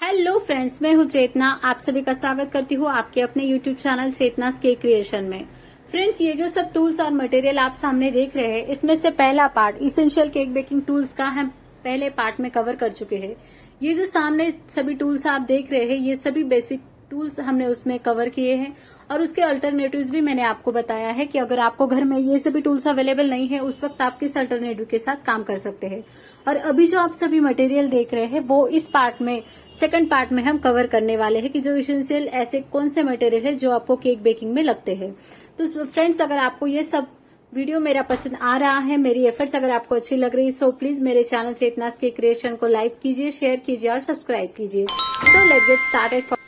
Hello friends, मैं हूं चेतना। आप सभी का स्वागत करती हूं आपके अपने YouTube channel Chetna's cake creation में। फ्रेंड्स, ये जो सब टूल्स और मटेरियल आप सामने देख रहे हैं, इसमें से पहला part essential cake baking tools का हम पहले पार्ट में कवर कर चुके हैं। ये जो सामने सभी टूल्स आप देख रहे हैं, ये सभी बेसिक टूल्स हमने उसमें कवर किए हैं और उसके अल्टरनेटिव्स भी मैंने आपको बताया है कि अगर आपको घर में ये सभी टूल्स अवेलेबल नहीं है, उस वक्त आप किस अल्टरनेटिव के साथ काम कर सकते हैं। और अभी जो आप सभी मटेरियल देख रहे हैं, वो इस पार्ट में सेकंड पार्ट में हम कवर करने वाले हैं कि जो इसेंशियल ऐसे कौन से मटेरियल है जो आपको केक बेकिंग में लगते हैं। तो फ्रेंड्स, अगर आपको ये सब वीडियो मेरा पसंद आ रहा है, मेरी एफर्ट्स अगर आपको अच्छी लग रही है, सो प्लीज मेरे चैनल चेतनास केक क्रिएशन को लाइक कीजिए, शेयर कीजिए और सब्सक्राइब कीजिए। So let's get started.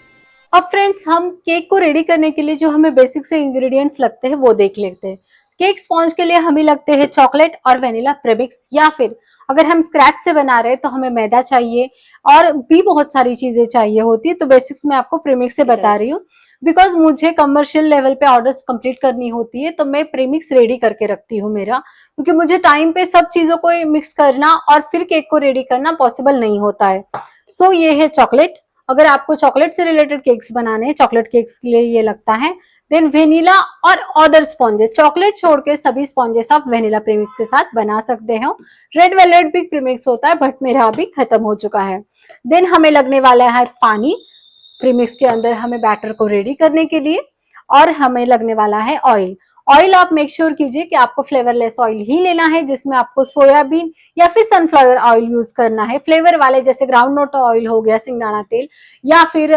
अब फ्रेंड्स, हम केक को रेडी करने के लिए जो हमें बेसिक से इंग्रेडिएंट्स लगते हैं वो देख लेते हैं। केक स्पॉन्ज के लिए हमें लगते हैं चॉकलेट और वेनिला प्रेमिक्स, या फिर अगर हम स्क्रैच से बना रहे हैं तो हमें मैदा चाहिए और भी बहुत सारी चीजें चाहिए होती है। तो बेसिक्स मैं आपको प्रीमिक्स से बता रही हूँ, बिकॉज मुझे कमर्शियल लेवल पे ऑर्डर्स कंप्लीट करनी होती है, तो मैं प्रीमिक्स रेडी करके रखती हूँ मेरा, क्योंकि मुझे टाइम पे सब चीजों को मिक्स करना और फिर केक को रेडी करना पॉसिबल नहीं होता है। सो ये है चॉकलेट। अगर आपको चॉकलेट से रिलेटेड केक्स बनाने हैं, चॉकलेट केक्स के लिए ये लगता है। देन वेनिला और अदर स्पॉन्जेस, चॉकलेट छोड़ के सभी स्पॉन्जेस आप वेनिला प्रीमिक्स के साथ बना सकते हो। रेड वेलवेट भी प्रीमिक्स होता है, बट मेरा अभी खत्म हो चुका है। देन हमें लगने वाला है पानी प्रीमिक्स के अंदर, हमें बैटर को रेडी करने के लिए। और हमें लगने वाला है ऑयल। ऑयल आप मेक श्योर कीजिए कि आपको फ्लेवरलेस ऑयल ही लेना है, जिसमें आपको सोयाबीन या फिर सनफ्लावर ऑयल यूज करना है। फ्लेवर वाले जैसे ग्राउंड नट ऑयल हो गया, सिंगदाना तेल, या फिर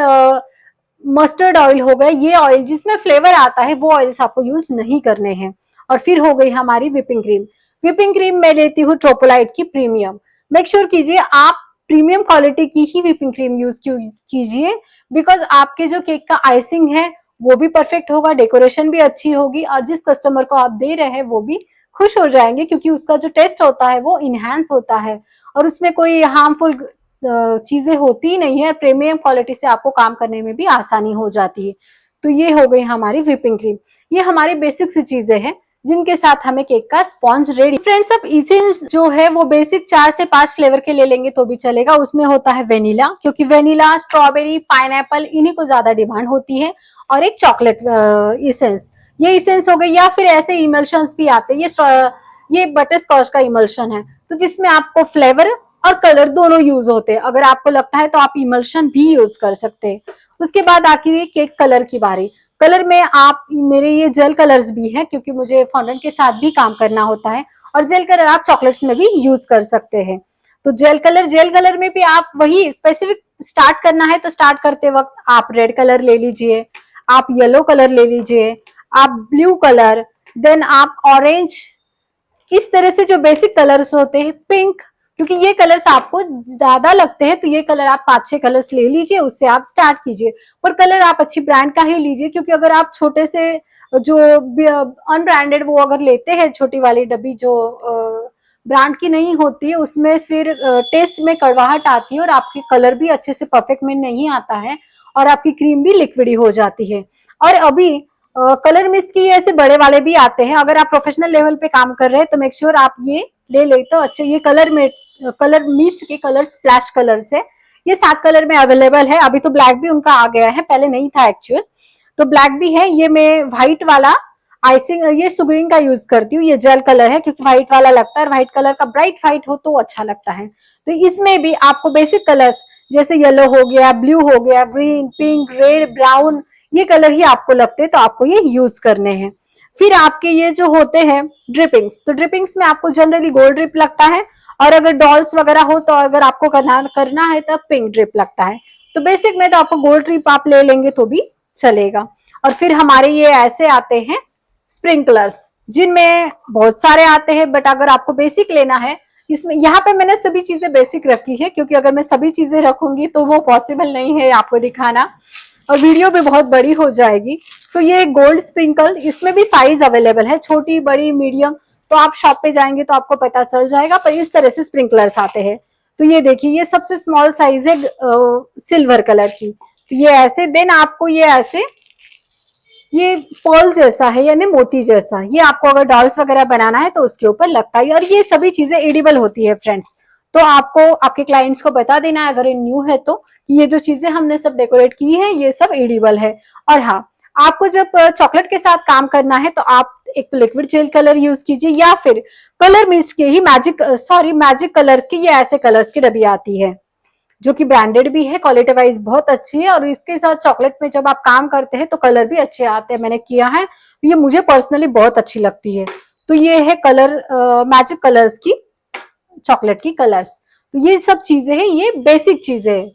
मस्टर्ड ऑयल हो गया, ये ऑयल जिसमें फ्लेवर आता है वो ऑयल्स आपको यूज नहीं करने हैं। और फिर हो गई हमारी व्हिपिंग क्रीम। व्हिपिंग क्रीम मैं लेती हूँ ट्रोपोलाइट की प्रीमियम। मेक श्योर कीजिए आप प्रीमियम क्वालिटी की ही व्हिपिंग क्रीम यूज कीजिए, बिकॉज आपके जो केक का आइसिंग है वो भी परफेक्ट होगा, डेकोरेशन भी अच्छी होगी, और जिस कस्टमर को आप दे रहे हैं वो भी खुश हो जाएंगे, क्योंकि उसका जो टेस्ट होता है वो इनहेंस होता है और उसमें कोई हार्मफुल चीजें होती ही नहीं है। प्रीमियम क्वालिटी से आपको काम करने में भी आसानी हो जाती है। तो ये हो गई हमारी व्हिपिंग क्रीम। ये हमारी बेसिक सी चीजें हैं जिनके साथ हमें केक का स्पॉन्ज रेडी। फ्रेंड्स, अब इसेंस जो है वो बेसिक 4 से 5 फ्लेवर के ले लेंगे तो भी चलेगा। उसमें होता है वेनिला, क्योंकि वेनिला, स्ट्रॉबेरी, पाइनएप्पल, इन्हीं को ज्यादा डिमांड होती है। और एक चॉकलेट इसेंस, ये इसेंस हो गई। या फिर ऐसे इमल्शंस भी आते हैं, ये बटर स्कॉच का इमल्शन है, तो जिसमें आपको फ्लेवर और कलर दोनों यूज होते हैं। अगर आपको लगता है तो आप इमल्शन भी यूज कर सकते हैं। उसके बाद आती है केक कलर की बारी। कलर में आप, मेरे ये जेल कलर्स भी हैं, क्योंकि मुझे फॉन्डेंट के साथ भी काम करना होता है, और जेल कलर आप चॉकलेट्स में भी यूज कर सकते हैं। तो जेल कलर में भी आप वही स्पेसिफिक स्टार्ट करना है तो स्टार्ट करते वक्त आप रेड कलर ले लीजिए, आप येलो कलर ले लीजिए, आप ब्लू कलर, देन आप ऑरेंज, इस तरह से जो बेसिक कलर्स होते हैं, पिंक, क्योंकि ये कलर्स आपको ज्यादा लगते हैं तो ये कलर आप 5-6 कलर्स ले लीजिए, उससे आप स्टार्ट कीजिए। पर कलर आप अच्छी ब्रांड का ही लीजिए, क्योंकि अगर आप छोटे से जो अनब्रांडेड वो अगर लेते हैं, छोटी वाली डब्बी जो ब्रांड की नहीं होती है, उसमें फिर टेस्ट में कड़वाहट आती है और आपकी कलर भी अच्छे से परफेक्ट में नहीं आता है और आपकी क्रीम भी लिक्विडी हो जाती है। और अभी कलर मिस्ट की ऐसे बड़े वाले भी आते हैं। अगर आप प्रोफेशनल लेवल पे काम कर रहे हैं तो मेक श्योर आप ये ले ले तो अच्छे। ये कलर मिस्ट के कलर स्प्लैश कलर्स है, ये 7 कलर में अवेलेबल है। अभी तो ब्लैक भी उनका आ गया है, पहले नहीं था एक्चुअल, तो ब्लैक भी है। ये मैं व्हाइट वाला आइसिंग, ये सुगरिंग का यूज करती हूँ। ये जेल कलर है, क्योंकि व्हाइट वाला लगता है, व्हाइट कलर का ब्राइट व्हाइट हो तो अच्छा लगता है। तो इसमें भी आपको बेसिक कलर्स जैसे येलो हो गया, ब्लू हो गया, ग्रीन, पिंक, रेड, ब्राउन, ये कलर ही आपको लगते हैं तो आपको ये यूज करने हैं। फिर आपके ये जो होते हैं ड्रिपिंग्स, तो ड्रिपिंग्स में आपको जनरली गोल्ड ड्रिप लगता है, और अगर डॉल्स वगैरह हो तो अगर आपको करना है तो पिंक ड्रिप लगता है। तो बेसिक में तो आपको गोल्ड ड्रिप आप ले लेंगे तो भी चलेगा। और फिर हमारे ये ऐसे आते हैं स्प्रिंकलर्स, जिनमें बहुत सारे आते हैं, बट अगर आपको बेसिक लेना है, इसमें यहाँ पे मैंने सभी चीजें बेसिक रखी है, क्योंकि अगर मैं सभी चीजें रखूंगी तो वो पॉसिबल नहीं है आपको दिखाना, और वीडियो भी बहुत बड़ी हो जाएगी। तो ये गोल्ड स्प्रिंकल, इसमें भी साइज अवेलेबल है, छोटी, बड़ी, मीडियम, तो आप शॉप पे जाएंगे तो आपको पता चल जाएगा। पर इस तरह से स्प्रिंकलर्स आते हैं। तो ये देखिए, ये सबसे स्मॉल साइज है सिल्वर कलर की, तो ये ऐसे। देन आपको ये ऐसे, ये पर्ल जैसा है, यानी मोती जैसा, ये आपको अगर डॉल्स वगैरह बनाना है तो उसके ऊपर लगता है। और ये सभी चीजें एडिबल होती है फ्रेंड्स, तो आपको आपके क्लाइंट्स को बता देना है, अगर ये न्यू है तो, कि ये जो चीजें हमने सब डेकोरेट की है ये सब एडिबल है। और हाँ, आपको जब चॉकलेट के साथ काम करना है तो आप एक लिक्विड जेल कलर यूज कीजिए, या फिर कलर मिस्ट के ही मैजिक कलर्स की ये ऐसे कलर्स की डब्बी आती है, जो कि ब्रांडेड भी है, क्वालिटी वाइज बहुत अच्छी है। और इसके साथ चॉकलेट में जब आप काम करते हैं तो कलर भी अच्छे आते हैं, मैंने किया है, ये मुझे पर्सनली बहुत अच्छी लगती है। तो ये है कलर, मैजिक कलर्स की चॉकलेट की कलर्स। तो ये सब चीजें हैं, ये बेसिक चीजें हैं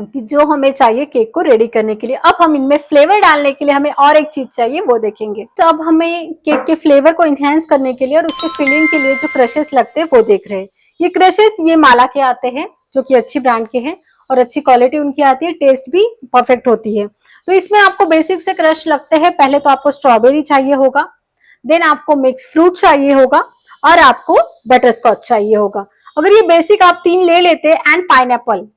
कि जो हमें चाहिए केक को रेडी करने के लिए। अब हम इनमें फ्लेवर डालने के लिए हमें और एक चीज चाहिए, वो देखेंगे। तो अब हमें केक के फ्लेवर को इनहेंस करने के लिए और उसके फिलिंग के लिए जो क्रशेस लगते हैं वो देख रहे हैं। ये क्रशेस ये माला के आते हैं, जो कि अच्छी ब्रांड के हैं और अच्छी क्वालिटी उनकी आती है, टेस्ट भी परफेक्ट होती है। तो इसमें आपको बेसिक से क्रश लगते हैं। पहले तो आपको स्ट्रॉबेरी चाहिए होगा, देन आपको मिक्स फ्रूट चाहिए होगा, और आपको बटर स्कॉच चाहिए होगा। अगर ये बेसिक आप 3 ले लेते हैं, एंड पाइनएप्पल,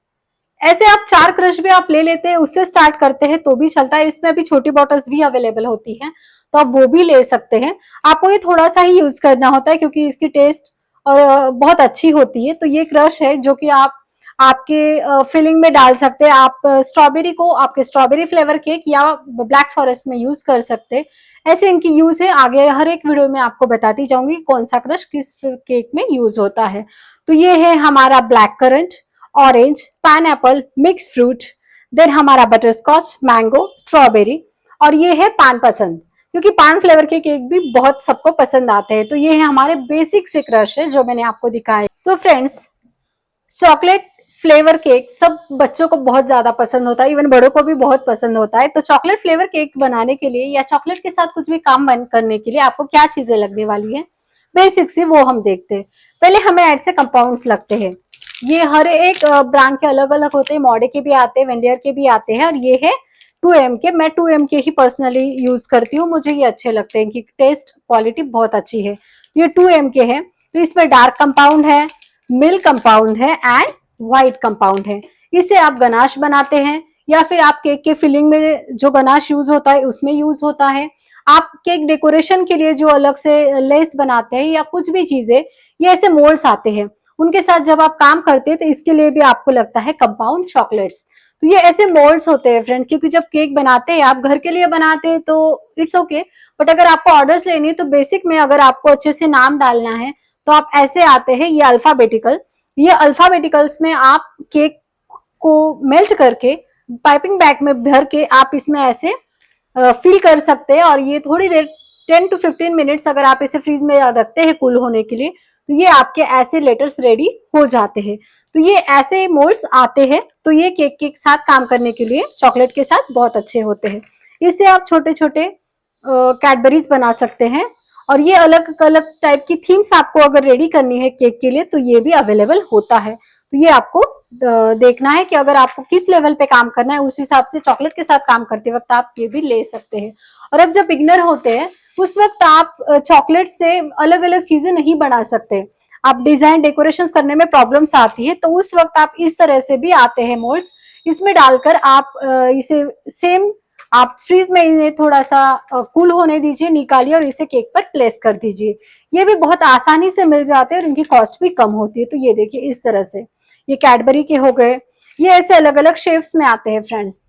ऐसे आप 4 क्रश भी आप ले लेते हैं, उससे स्टार्ट करते हैं तो भी चलता है। इसमें अभी छोटी बॉटल्स भी अवेलेबल होती हैं, तो आप वो भी ले सकते हैं। आपको ये थोड़ा सा ही यूज करना होता है क्योंकि इसकी टेस्ट और बहुत अच्छी होती है। तो ये क्रश है जो कि आप आपके फिलिंग में डाल सकते हैं। आप स्ट्रॉबेरी को आपके स्ट्रॉबेरी फ्लेवर केक या ब्लैक फॉरेस्ट में यूज कर सकते हैं। ऐसे इनकी यूज है, आगे हर एक वीडियो में आपको बताती जाऊंगी कौन सा क्रश किस केक में यूज होता है। तो ये है हमारा black currant, orange, pineapple, mix fruit, then हमारा बटर स्कॉच, मैंगो, स्ट्रॉबेरी, और ये है पान पसंद, क्योंकि पान फ्लेवर के केक भी बहुत सबको पसंद आते हैं। तो ये है हमारे बेसिक से क्रश है जो मैंने आपको दिखाए। So friends, chocolate flavour cake सब बच्चों को बहुत ज्यादा पसंद होता है, इवन बड़ों को भी बहुत पसंद होता है। तो चॉकलेट फ्लेवर केक बनाने के लिए या चॉकलेट के साथ कुछ भी काम करने के लिए आपको क्या चीजें लगने वाली है, बेसिक से वो हम देखते हैं। पहले हमें ऐसे कंपाउंड्स लगते हैं। ये हर एक ब्रांड के अलग अलग होते हैं, मॉडे के भी आते हैं, वेंडियर के भी आते हैं, और ये है 2M के। मैं 2M के ही पर्सनली यूज करती हूँ, मुझे ये अच्छे लगते हैं कि टेस्ट क्वालिटी बहुत अच्छी है। ये 2M के हैं। तो इसमें डार्क कंपाउंड है, मिल्क कंपाउंड है, एंड व्हाइट कंपाउंड है। इससे आप गनाश बनाते हैं, या फिर आप केक के फिलिंग में जो गनाश यूज होता है उसमें यूज होता है। आप केक डेकोरेशन के लिए जो अलग से लेस बनाते हैं या कुछ भी चीजें, ये ऐसे मोल्ड्स आते हैं, उनके साथ जब आप काम करते हैं तो इसके लिए भी आपको लगता है कंपाउंड चॉकलेट्स। तो ये ऐसे मोल्ड्स होते हैं फ्रेंड्स, क्योंकि जब केक बनाते हैं, आप घर के लिए बनाते हैं तो इट्स ओके, बट अगर आपको ऑर्डर्स लेनी है तो बेसिक में अगर आपको अच्छे से नाम डालना है तो आप ऐसे आते हैं, ये अल्फाबेटिकल। ये अल्फाबेटिकल्स में आप केक को मेल्ट करके पाइपिंग बैग में भर के आप इसमें ऐसे फिल कर सकते हैं, और ये थोड़ी देर 10 to 15 मिनट्स अगर आप इसे फ्रीज में रखते हैं कूल होने के लिए, तो ये आपके ऐसे लेटर्स रेडी हो जाते हैं। तो ये ऐसे मोल्ड्स आते हैं, तो ये केक के साथ काम करने के लिए चॉकलेट के साथ बहुत अच्छे होते हैं। इससे आप छोटे छोटे कैडबरीज बना सकते हैं, और ये अलग अलग टाइप की थीम्स आपको अगर रेडी करनी है केक के लिए तो ये भी अवेलेबल होता है। तो ये आपको देखना है कि अगर आपको किस लेवल पे काम करना है, उस हिसाब से चॉकलेट के साथ काम करते वक्त आप ये भी ले सकते हैं। और अब जब बिगनर होते हैं उस वक्त आप चॉकलेट से अलग अलग चीजें नहीं बना सकते, आप डिजाइन डेकोरेशन करने में प्रॉब्लम्स आती है, तो उस वक्त आप इस तरह से भी आते हैं मोल्ड्स, इसमें डालकर आप इसे सेम आप फ्रीज में इन्हें थोड़ा सा कूल होने दीजिए, निकालिए और इसे केक पर प्लेस कर दीजिए। ये भी बहुत आसानी से मिल जाते हैं और इनकी कॉस्ट भी कम होती है। तो ये देखिए इस तरह से, ये कैडबरी के हो गए, ये ऐसे अलग अलग शेप्स में आते हैं फ्रेंड्स,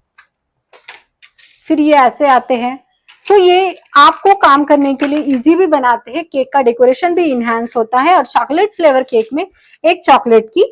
फिर ये ऐसे आते हैं। सो ये आपको काम करने के लिए इजी भी बनाते हैं, केक का डेकोरेशन भी इनहेंस होता है, और चॉकलेट फ्लेवर केक में एक चॉकलेट की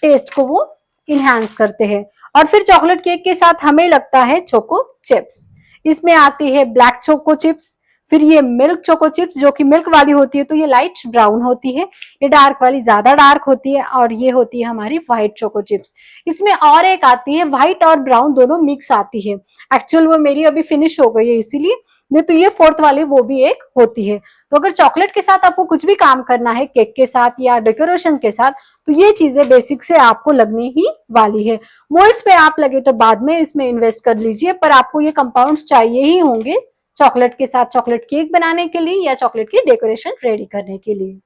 टेस्ट को वो इनहेंस करते हैं। और फिर चॉकलेट केक के साथ हमें लगता है चोको चिप्स। इसमें आती है ब्लैक चोको चिप्स, फिर ये मिल्क चोको चिप्स जो कि मिल्क वाली होती है, तो ये लाइट ब्राउन होती है, ये डार्क वाली ज्यादा डार्क होती है, और ये होती है हमारी व्हाइट चोको चिप्स। इसमें और एक आती है व्हाइट और ब्राउन दोनों मिक्स आती है, एक्चुअल वो मेरी अभी फिनिश हो गई है इसीलिए, नहीं तो ये फोर्थ वाली वो भी एक होती है। तो अगर चॉकलेट के साथ आपको कुछ भी काम करना है केक के साथ या डेकोरेशन के साथ, तो ये चीजें बेसिक से आपको लगने ही वाली है। मोल्ड्स पे आप लगे तो बाद में इसमें इन्वेस्ट कर लीजिए, पर आपको ये कंपाउंड्स चाहिए ही होंगे चॉकलेट के साथ, चॉकलेट केक बनाने के लिए या चॉकलेट की डेकोरेशन रेडी करने के लिए।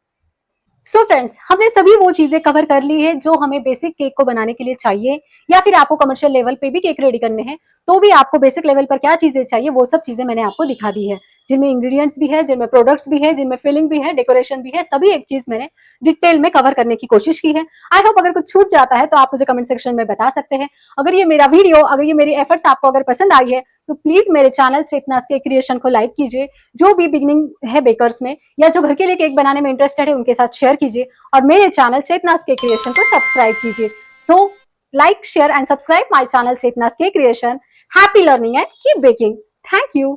सो फ्रेंड्स, हमने सभी वो चीजें कवर कर ली है जो हमें बेसिक केक को बनाने के लिए चाहिए, या फिर आपको कमर्शियल लेवल पे भी केक रेडी करने हैं तो भी आपको बेसिक लेवल पर क्या चीजें चाहिए वो सब चीजें मैंने आपको दिखा दी है। जिनमें इंग्रेडिएंट्स भी है, जिनमें प्रोडक्ट्स भी है, जिनमें फिलिंग भी है, डेकोरेशन भी है, सभी एक चीज मैंने डिटेल में कवर करने की कोशिश की है। आई होप अगर कुछ छूट जाता है तो आप मुझे कमेंट सेक्शन में बता सकते हैं। अगर ये मेरा वीडियो, अगर ये मेरी एफर्ट्स आपको अगर पसंद आई है तो प्लीज मेरे चैनल चेतनास केक क्रिएशन को लाइक कीजिए। जो भी बिगिनिंग है बेकर्स में या जो घर के लिए केक बनाने में इंटरेस्टेड है उनके साथ शेयर कीजिए और मेरे चैनल चेतनास केक क्रिएशन को सब्सक्राइब कीजिए। सो like, share and subscribe my channel Chetna's Cake Creation. Happy learning and keep baking. Thank you.